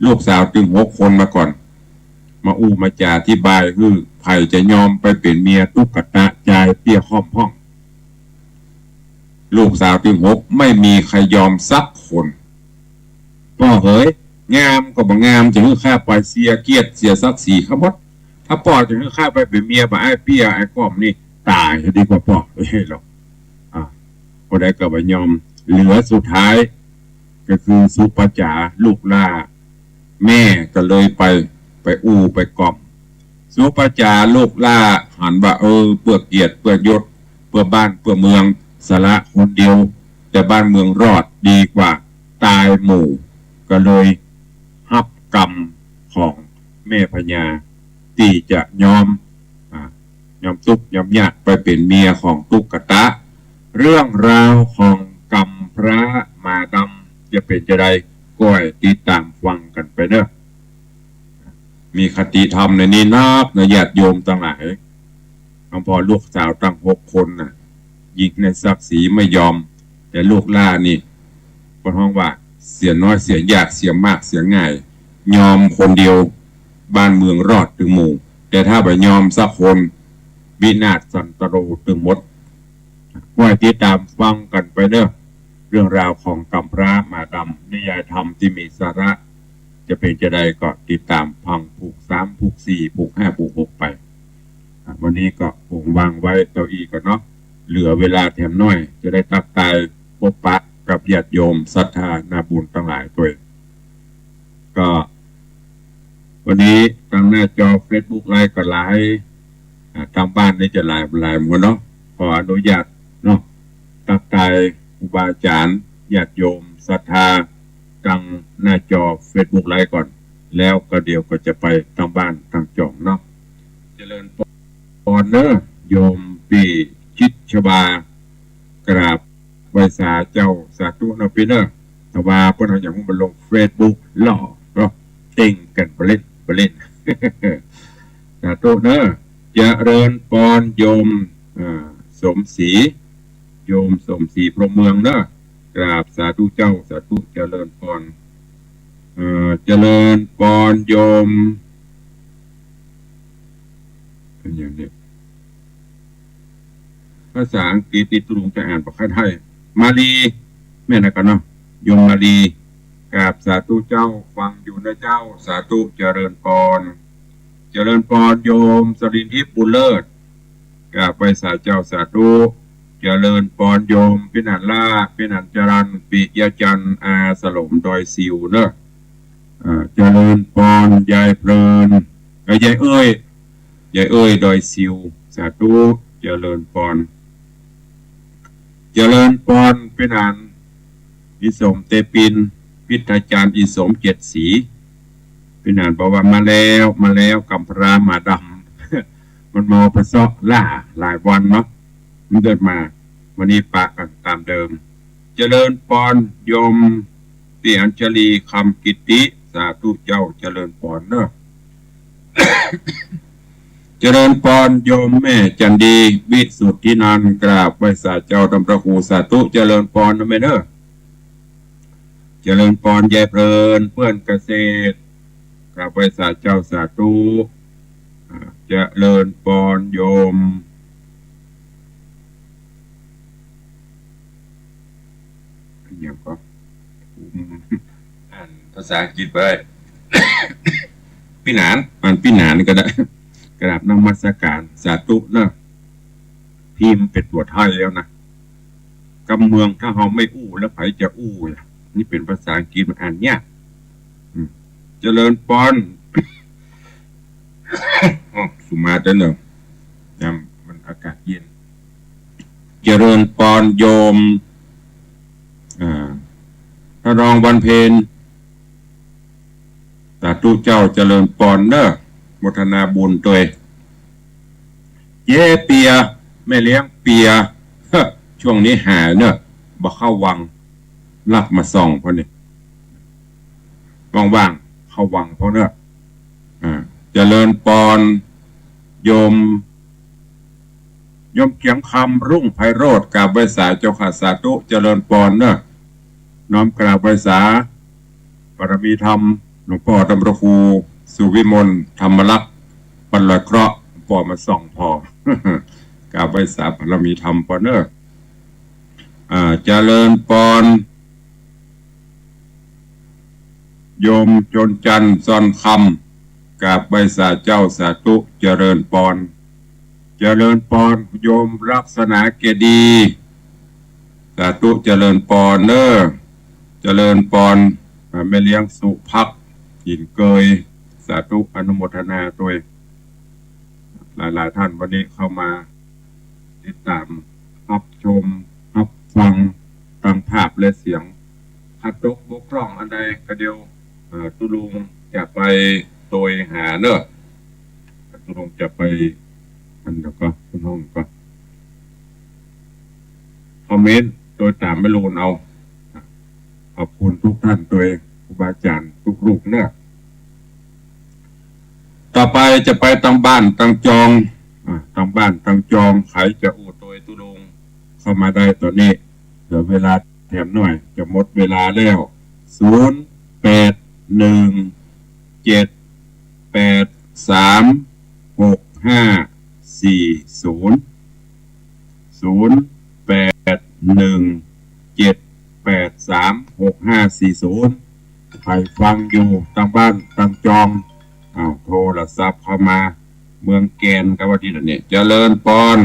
ลูกสาวถึง6 คนมาก่อนมามาจาที่บายคือไผ่จะยอมไปเป็นเมียตุ๊กตาจายเตี้ยห้องลูกสาวถึง6ไม่มีใครยอมสักคนพ่อเฮ้ยงามก็บ่งามจะคือข้าไปเสียเกียรติเสียศักดิ์ศรีครับว่าถ้าพ่อจะคือข้าไปเป็นเมียบ่ไอ้เปี้ยไอ้ก้อมนี่ตายดีกว่าพ่อไม่หรอกก็ได้ก็บ่ยอมเหลือสุดท้ายก็คือสุปัจจาลูกล่าแม่ก็เลยไปไปกล่อมสุปัจจาลูกล่าหันว่าเพื่อเกียรติเพื่อยศเพื่อบ้านเพื่อเมืองสละคนเดียวแต่บ้านเมืองรอดดีกว่าตายหมู่ก็เลยรับกรรมของแม่พญาที่จะยอมทุกข์ยอมยากไปเป็นเมียของตุ๊กตาเรื่องราวของกรรมพระมาดำจะเป็นจะใดก็ให้ติดตามฟังกันไปเด้อมีคติธรรมในนี้นับในญาติโยมต่างหลายพอลูกสาวตั้ง6 คนน่ะยิงในศักดิ์ศรีไม่ยอมแต่ลูกล่านี่คนห้องว่าเสียน้อยเสียยากเสียมากเสียง่ายยอมคนเดียวบ้านเมืองรอดถึงหมู่แต่ถ้าไปยอมสักคนวินาศสันตโรถึงหมดก็ให้ติดตามฟังกันไปเด้อเรื่องราวของกรรมพระมาดำนิยายธรรมที่มีสาระจะเป็นจะใดก็ติดตามพังผูก3ผูก4ผูก5ผูก6ไปวันนี้ก็คงวางไว้เก้าอี้ก่อนเนาะเหลือเวลาแถมน้อยจะได้ตักตายพบปะกับญาติโยมศรัทธานาบุญทั้งหลายด้วยก็ วันนี้ทางหน้าจอ Facebook ไลฟ์ก็ไลฟ์ทางบ้านนี่จะไลฟ์หมดเนาะขออนุญาตเนาะตักทายครูบาอาจารย์ญาติโยมศรัทธาทางหน้าจอ Facebook ไลฟ์ก่อนแล้วก็เดี๋ยวก็จะไปทางบ้านทางจองเนาะเจริญพรเนอะโยมปีชิดชบากราบไหว้สาเจ้าสาธุเนาะพี่เนอะแต่ว่าเพื่อนเอาอย่างมันลง Facebook หล่อก็เต่งกันไปเล่น สาธุเนอะเจริญพรโยมสมศรีโยมสมศรีพรหมเมืองเนอะกราบสาธุเจ้าสาธุเจริญพรเจริญพรโยมเป็นอย่างนี้ภาษาอังกฤษติดตุลุงจะอ่านประคัดให้มาลีแม่นะกันเนาะโยมมาลีกราบสาธุเจ้าฟังอยู่นะเจ้าสาธุเจริญพรเจริญพรโยมสรินทิพย์บุญเลิศกราบไปสาเจ้าสาธุเจริญพรโยมพินันล่าพินันจรันปิยจันทร์อาสลมดอยซิวเนอะเจริญพรยายเพลินยายเอ้ยดอยซิวสาธุเจริญพรเจริญพรพินันอิสมเตปินพิทาจารย์อิสมเจ็ดสีพินันบอกว่ามาแล้วกัมพรามาดำ มันมาประสอบล่าหลายวันเนาะมันเดินมาวันนี้ปะกันตามเดิมเจริญพรโยมปีอัญชลีคำกิติสาธุเจ้าเจริญพรเนอะ เจริญพรโยมแม่จันดีวิสุทธินันท์กราบไหว้สาเจ้าดำประคูสาธุเจริญพรนะแม่เนอะเจริญพรยายเพลินเพื่อนเกษตรกราบไหว้สาเจ้าสาธุเจริญพรโยมอย่างก็อ่านภาษาอังกฤษไป พี่หนานอ่านพี่หนานก็ได้กราบนมัสการสาธุเนอะพิมพ์เป็นตัวไทยแล้วนะกำเมืองถ้าเราไม่อู้แล้วไผจะอู้ล่ะนี่เป็นภาษาอังกฤษมันอ่านยากเจริญพร สุมาเตเนอะยำมันอากาศเย็นเจริญพรโยมพระรองวันเพ็ญสาธุเจ้าเจริญพรเนอะโมทนาบุญตัวเย่เปียแม่เลี้ยงเปียช่วงนี้หาเนอะบ่เข้าวังรับมาส่องเพราะนี่ว่างๆเข้าวังเพราะเนอะเจริญพรโยมเขียงคำรุ่งไพโรธกราบไหว้สาเจ้าข้าสาธุเจริญพรเนอะน้อมกราบไหว้สาบารมีธรรมหลวงพ่อดำรงครูสุวิมลธรรมลักษณ์ปัญญเคราะห์ปอมาส่องพอกราบไหว้สาบารมีธรรมปอเนอะเจริญพรโยมจนจันทร์ซอนคำกราบไหว้สาเจ้าสาธุเจริญพรเจริญพรโยมลักษณะเกดีสาธุเจริญพรเนอะเจริญพรแม่เลี้ยงสุภักหินเกยสาธุอนุโมทนาด้วยหลายท่านวันนี้เข้ามาติดตามรับชมรับฟังตั้งภาพและเสียงขัดตกบกพร่องอันใดก็เดียวตุลุงจะไปโดยหาเนอะตุลุงจะไปอันเดียวก็ตุลุงก็คอมเมนต์โดยตามไม่รู้เอาขอบคุณทุกท่านตัวเองครูบาอาจารย์ทุกรูปเนี่ยต่อไปจะไปตั้งบ้านตั้งจองตั้งบ้านตั้งจองใครจะอู้ตัวตุลงเข้ามาได้ตอนนี้เดี๋ยวเวลาแถมหน่อยจะหมดเวลาแล้ว081087836540ใครฟังอยู่ตั้งบ้านตั้งจองโทรศัพท์เข้ามาเมืองแกนกับว่าที่นั่นเนี่ยเจริญพร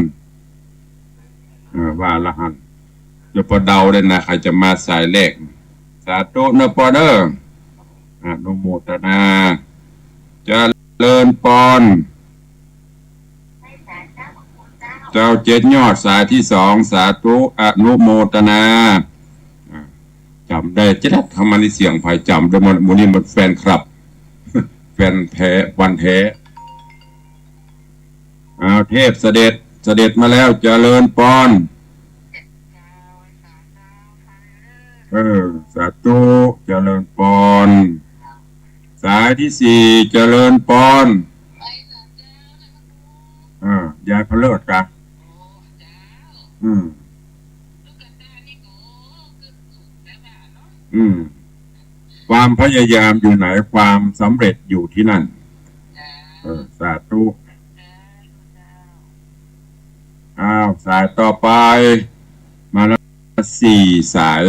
ว่าละหันจะพอเดาได้นะใครจะมาสายแรกสาธุนะปอเดอร์อนุโมทนา เจริญปอนเจ้าเจ็ดยอดสายที่สองสาธุอนุโมทนาจำได้จะได้ทำมันในเสียงภายจำด้วยมันมูนี่มันแฟนครับ แฟนแท้วันแท้เทพเสด็จมาแล้วเจริญปอนสาธุเจริญปอนสายที่สี่เจริญปอนยายพเลิศกะความพยายามอยู่ไหนความสำเร็จอยู่ที่นั่นสาธุสายต่อไปมาแล้วสี่สาย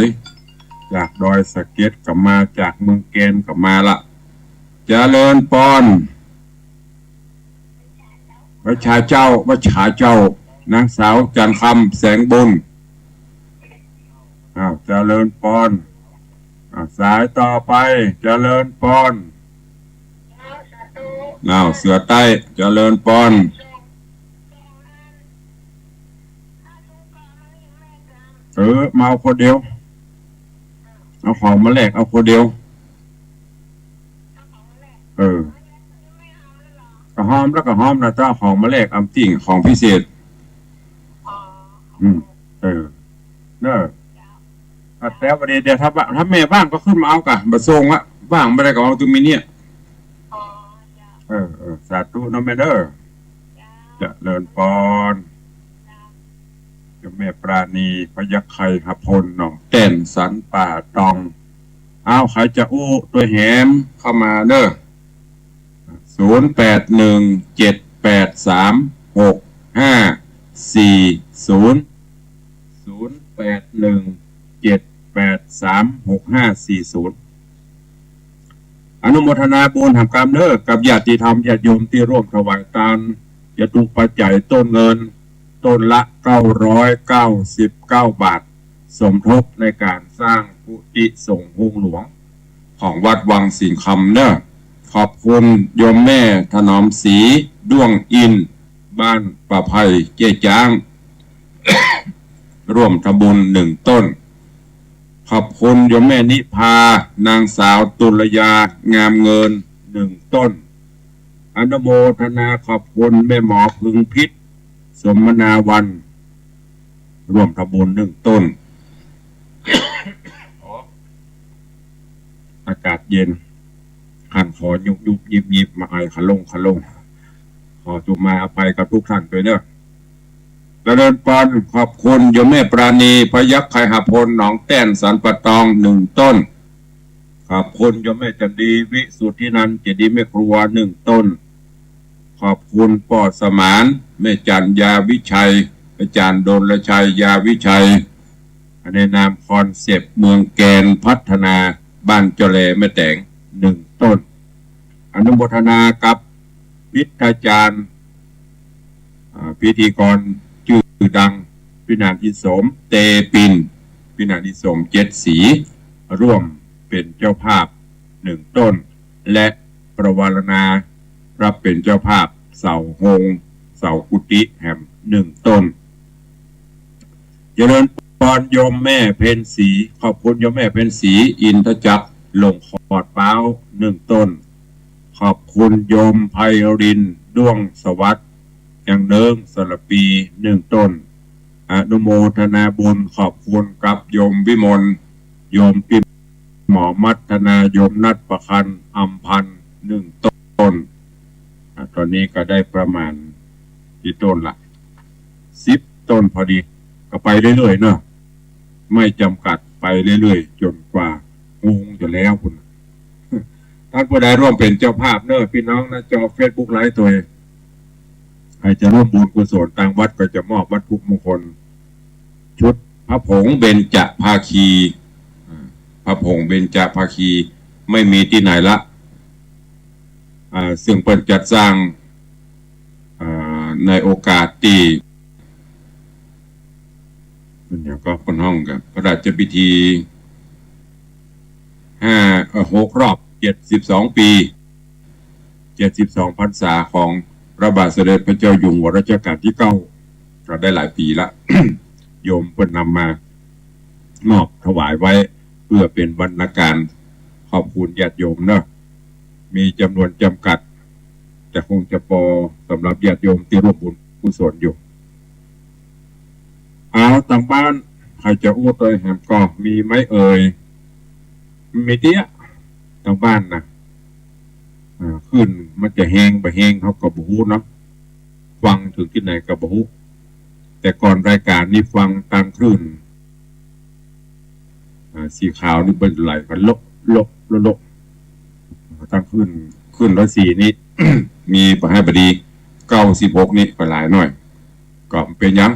จากดอยสะเก็ดกลับมาจากเมืองเกณฑ์กลับมาละเจริญปอนวัชาเจ้านางสาวจันคำแสงบุญเจริญปอนสายต่อไปเจริญปอนเสือใต้เจริญปอนมาเอาคนเดียวเอาของมาแลกเอาคนเดียวกระหอมแล้วกระหอมนะเจ้าของมาแลกอัมติ่งของพิเศษเนอะแต่ประเดี๋ยวถ้าแม่บ้างก็ขึ้นมาเอากะบัดทรงวะบ้างไม่ได้ก็เอาตุมิเนี่ยสาธุน้องแม่เด้อจะเลินปอนจะแม่ปราณีพยัคฆ์ไข่หพลหนองแก่นสันป่าตองใครจะอู้ตัวแหมเข้ามาเด้อ0817836540 อนุโมทนาบุญทำกรรมเด้อกับญาติธรรมญาติโยมที่ร่วมถวายทานจตุปัจจัยต้นเงินต้นละ999 บาทสมทบในการสร้างกุฏิสงฆ์องค์หลวงของวัดวังสิงห์คำเด้อขอบคุณโยมแม่ถนอมศรีด้วงอินบ้านป่าไผ่เจ๊จ้าง ร่วมทำบุญ1 ต้นขอบคุณโยมแม่นิพานางสาวตุลยางามเงิน1 ต้นอนุโมทนาขอบคุณแม่หมอพึงพิษสมนาวันร่วมทำบุญ1 ต้น อากาศเย็นขันขอยุบยิบมาไอขลงขอจุมาอภัยกับทุกท่านด้วยเด้อเจริญปอนขอบคุณโยมแม่ปราณีพยัคฆ์ไข่หพลหนองแต้นสันปะตอง1 ต้นขอบคุณโยมแม่จันดีวิสุทธินันท์เจดีแม่ครัว1 ต้นขอบคุณป่อสมานแม่จันยาวิชัยอาจารย์ดลชัยยาวิชัยในนามคอนเซปต์เมืองแกนพัฒนาบ้านเจเลแม่แตง1 ต้นอนุโมทนากับพิธีจารย์พิธีกรชื่อดังพินาทิสมเตปินพินาทิสม7 สีร่วมเป็นเจ้าภาพ1 ต้นและประวารณารับเป็นเจ้าภาพเสาหงเสากุฏิแห่ม1 ต้นเจริญพรโยมแม่เพ็ญศรีขอบคุณโยมแม่เพ็ญศรีอินทจักรลงขอดเป้า1 ต้นขอบคุณโยมไพรินด้วงสวัสดิ์อย่างเดิงสระปี1 ต้นอนุโมทนาบุญขอบคุณกับโยมวิมลโยมปิมหมอมัฒนาโยมนัดประคันอัมพันธ์1 ต้นตอนนี้ก็ได้ประมาณกี่ต้นละ10 ต้นพอดีก็ไปเรื่อยๆเนอะไม่จำกัดไปเรื่อยๆจนกว่างงจะแล้วคุณท่านผู้ใดร่วมเป็นเจ้าภาพเนอะพี่น้องนะจอเฟซบุ๊กไลฟ์ตัวใครจะร่วมบุญกุศลทางวัดก็จะมอบวัตถุมงคลชุดพระผงเบญจภาคีพระผงเบญจภาคีไม่มีที่ไหนละซึ่งเปิดจัดสร้างในโอกาสที่เนี่ยก็คนห้องกับพระราชพิธี6 รอบ 72 ปี 72 พรรษาของพระบาทสมเด็จพระเจ้าอยู่หัวรัชกาลที่ 9ก็ได้หลายปีละ โยมเพิ่นนำมามอบถวายไว้เพื่อเป็นวรรณการขอบคุณญาติโยมเนอะมีจำนวนจำกัดแต่คงจะพอสำหรับญาติโยมที่ร่วมบุญกุศลอยู่เอาต่างบ้านใครจะอู้เตยแหมก็มีไหมเอ่ยมีเตี้ยต่างบ้านนะขึ้นมันจะแห้งไปแห้งเขาก็บฮูเนาะฟังถึงที่ไหนก็บฮูแต่ก่อนรายการนี้ฟังตามคลื่นสีขาวนี่เป็นไหลกันลกตั้งขึ้น104นี้ มีประให้บดี96นี่ไปหลายหน่อยก็เป็นยัง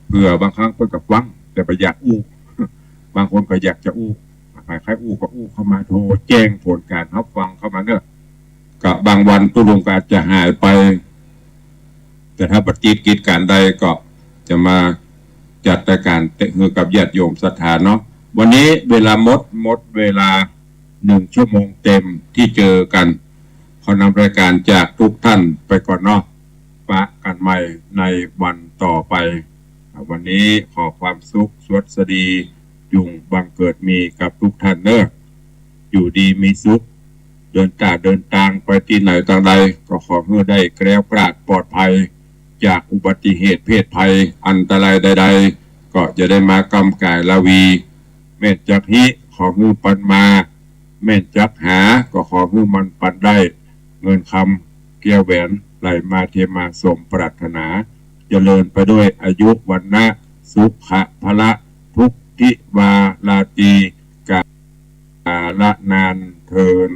เพื่อบางครั้งเพิ่นกับฟังแต่ไปอยากอู้ บางคนก็อยากจะอู้ใครอู้ก็อู้เข้ามาโทรแจ้งผลการรับฟังเข้ามาเนอะกับบางวันตุลงการจะหายไปแต่ถ้าปฏิกิจการใดก็จะมาจัดรายการเตะมือกับญาติโยมศรัทธาเนาะวันนี้เวลาหมดเวลา1 ชั่วโมงเต็มที่เจอกันขอนำรายการจากทุกท่านไปก่อนเนาะปะกันใหม่ในวันต่อไปวันนี้ขอความสุขสวัสดียุงบังเกิดมีกับทุกท่านเนอะอยู่ดีมีสุขเดินทางไปที่ไหนต่างใดก็ขอให้ได้แคล้วคลาดปลอดภัยจากอุบัติเหตุเพศภัยอันตรายใดๆก็จะได้มากำกายลาวีเม็ดจักหิขอให้ปันมาเม็ดจักหาก็ขอให้มันปันได้เงินคำเกี่ยวแหวนไหลมาเทมาสมปรารถนาเจริญไปด้วยอายุวันนะสุขะพละทุกทิวาลาตีกาละนานเทิน